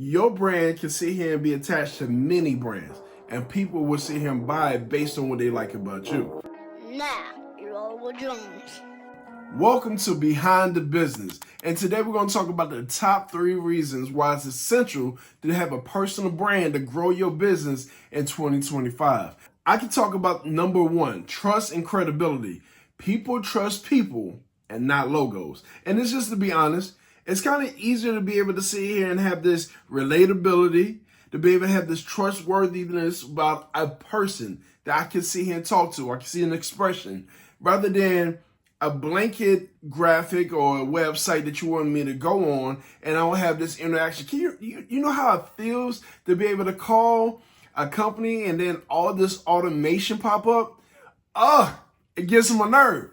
Your brand can sit here and be attached to many brands, and people will sit here and buy it based on what they like about you. Now, roll with drums. Welcome to Behind the Business, and today we're going to talk about the top 3 reasons why it's essential to have a personal brand to grow your business in 2025. I can talk about number 1, trust and credibility. People trust people and not logos. And it's just to be honest, it's kind of easier to be able to sit here and have this relatability, to be able to have this trustworthiness about a person that I can sit here and talk to. I can see an expression rather than a blanket graphic or a website that you want me to go on and I don't have this interaction. You know how it feels to be able to call a company and then all this automation pop up? It gets on my nerve.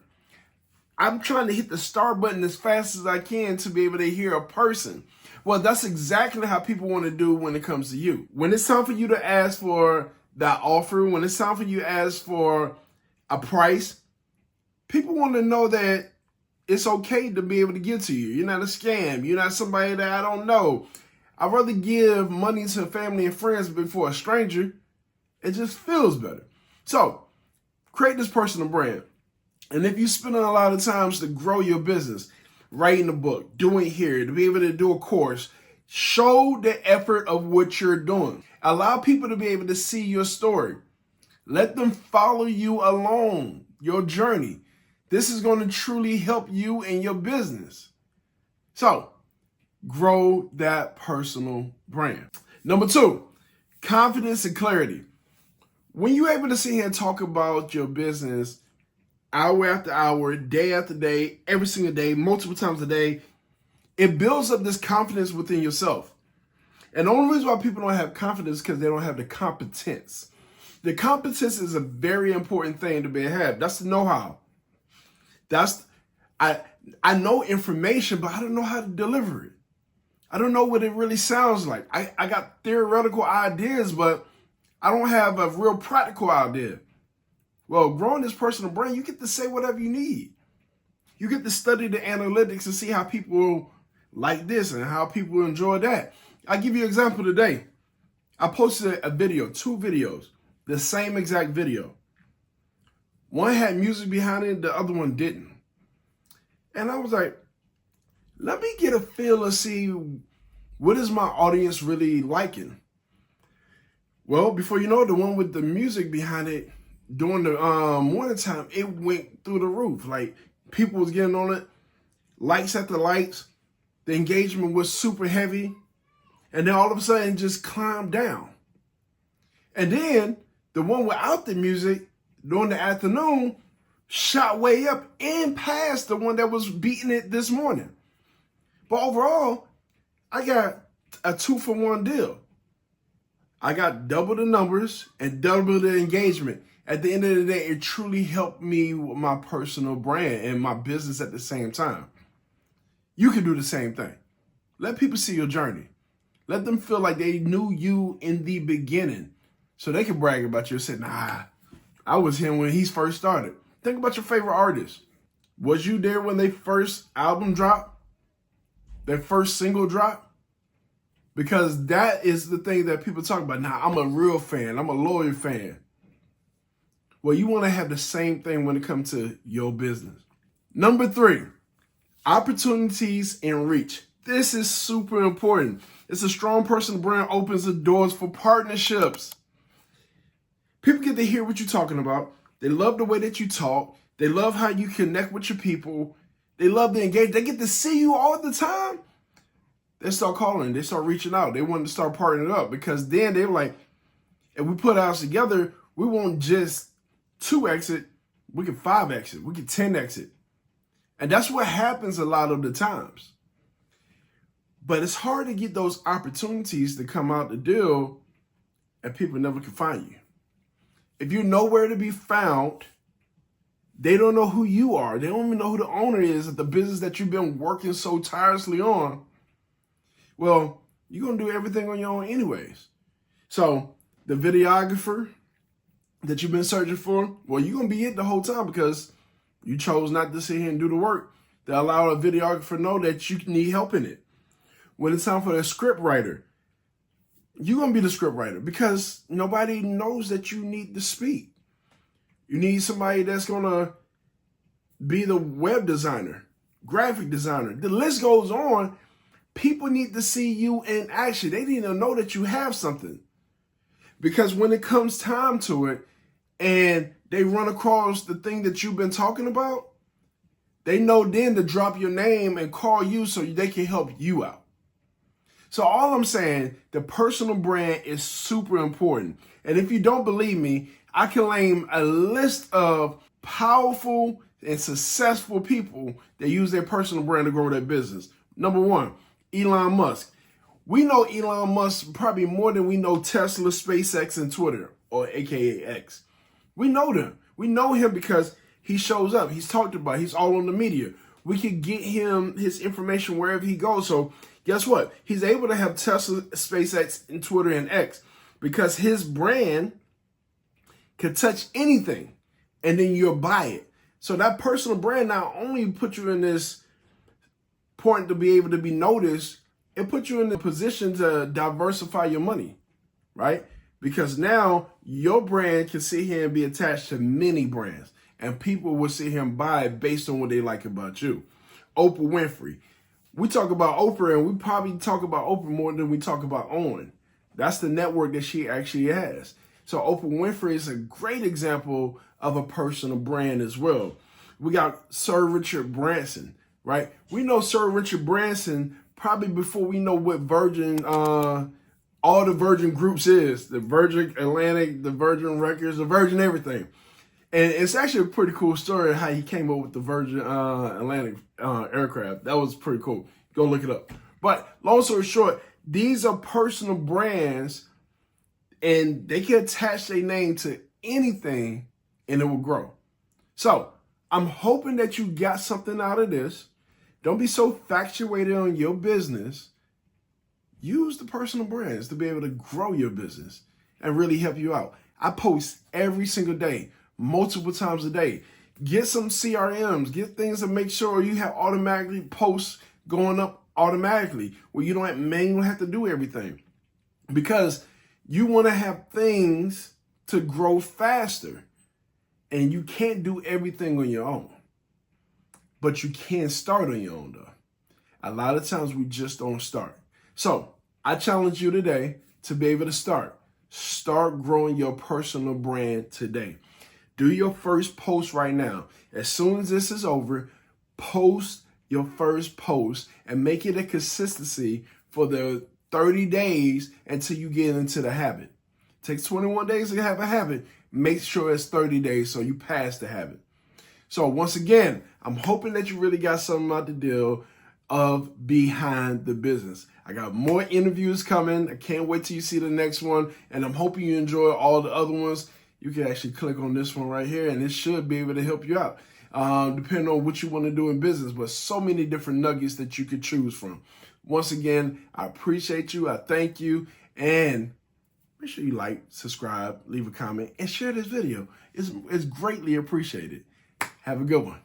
I'm trying to hit the start button as fast as I can to be able to hear a person. Well, that's exactly how people want to do when it comes to you. When it's time for you to ask for that offer, when it's time for you to ask for a price, people want to know that it's okay to be able to give to you. You're not a scam. You're not somebody that I don't know. I'd rather give money to family and friends before a stranger. It just feels better. So, create this personal brand. And if you're spending a lot of times to grow your business, writing a book, doing here, to be able to do a course, show the effort of what you're doing. Allow people to be able to see your story. Let them follow you along your journey. This is going to truly help you in your business. So, grow that personal brand. Number 2, confidence and clarity. When you're able to sit here and talk about your business hour after hour, day after day, every single day, multiple times a day, it builds up this confidence within yourself. And the only reason why people don't have confidence is because they don't have the competence. The competence is a very important thing to be had. That's the know-how. I know information, but I don't know how to deliver it. I don't know what it really sounds like. I got theoretical ideas, but I don't have a real practical idea. Well, growing this personal brand, you get to say whatever you need. You get to study the analytics and see how people like this and how people enjoy that. I'll give you an example today. I posted a video, 2 videos, the same exact video. One had music behind it, the other one didn't. And I was like, let me get a feel and see what is my audience really liking. Well, before you know it, the one with the music behind it, during the morning time, it went through the roof. Like, people was getting on it, likes after likes. The engagement was super heavy. And then all of a sudden, just climbed down. And then the one without the music during the afternoon shot way up and past the one that was beating it this morning. But overall, I got a 2-for-1 deal. I got double the numbers and double the engagement. At the end of the day, it truly helped me with my personal brand and my business at the same time. You can do the same thing. Let people see your journey. Let them feel like they knew you in the beginning so they can brag about you and say, nah, I was him when he first started. Think about your favorite artist. Was you there when their first album dropped? Their first single dropped? Because that is the thing that people talk about. Now, I'm a real fan. I'm a loyal fan. Well, you want to have the same thing when it comes to your business. Number 3, opportunities and reach. This is super important. It's a strong personal brand opens the doors for partnerships. People get to hear what you're talking about. They love the way that you talk. They love how you connect with your people. They love to engage. They get to see you all the time. They start calling. They start reaching out. They want to start partnering up because then they're like, if we put ours together, we won't just 2x it, we can 5x it, we can 10x it. And that's what happens a lot of the times. But it's hard to get those opportunities to come out the deal and people never can find you. If you're nowhere to be found, they don't know who you are. They don't even know who the owner is of the business that you've been working so tirelessly on. Well, you're going to do everything on your own anyways. So the videographer that you've been searching for, well, you're going to be it the whole time because you chose not to sit here and do the work to allow a videographer to know that you need help in it. When it's time for the script writer, you're going to be the script writer because nobody knows that you need to speak. You need somebody that's going to be the web designer, graphic designer. The list goes on. People need to see you in action. They need to know that you have something. Because when it comes time to it and they run across the thing that you've been talking about, they know then to drop your name and call you so they can help you out. So all I'm saying, the personal brand is super important. And if you don't believe me, I can name a list of powerful and successful people that use their personal brand to grow their business. Number one, Elon Musk. We know Elon Musk probably more than we know Tesla, SpaceX, and Twitter, or AKA X. We know them. We know him because he shows up. He's talked about. He's all on the media. We can get him his information wherever he goes. So guess what? He's able to have Tesla, SpaceX, and Twitter and X because his brand can touch anything and then you'll buy it. So that personal brand not only puts you in this point to be able to be noticed, it puts you in the position to diversify your money, right? Because now your brand can sit here and be attached to many brands and people will sit here and buy it based on what they like about you. Oprah Winfrey. We talk about Oprah and we probably talk about Oprah more than we talk about Owen. That's the network that she actually has. So Oprah Winfrey is a great example of a personal brand as well. We got Sir Richard Branson, right? We know Sir Richard Branson probably before we know what Virgin, all the Virgin groups is. The Virgin Atlantic, the Virgin Records, the Virgin everything. And it's actually a pretty cool story how he came up with the Virgin Atlantic aircraft. That was pretty cool. Go look it up. But long story short, these are personal brands and they can attach their name to anything and it will grow. So I'm hoping that you got something out of this. Don't be so infatuated on your business. Use the personal brands to be able to grow your business and really help you out. I post every single day, multiple times a day. Get some CRMs, get things to make sure you have automatically posts going up automatically where you don't have to do everything. Because you want to have things to grow faster and you can't do everything on your own. But you can start on your own though. A lot of times we just don't start. So I challenge you today to be able to start. Start growing your personal brand today. Do your first post right now. As soon as this is over, post your first post and make it a consistency for the 30 days until you get into the habit. It takes 21 days to have a habit. Make sure it's 30 days so you pass the habit. So once again, I'm hoping that you really got something out the deal of behind the business. I got more interviews coming. I can't wait till you see the next one. And I'm hoping you enjoy all the other ones. You can actually click on this one right here and it should be able to help you out. Depending on what you want to do in business, but so many different nuggets that you could choose from. Once again, I appreciate you. I thank you. And make sure you like, subscribe, leave a comment, and share this video. It's greatly appreciated. Have a good one.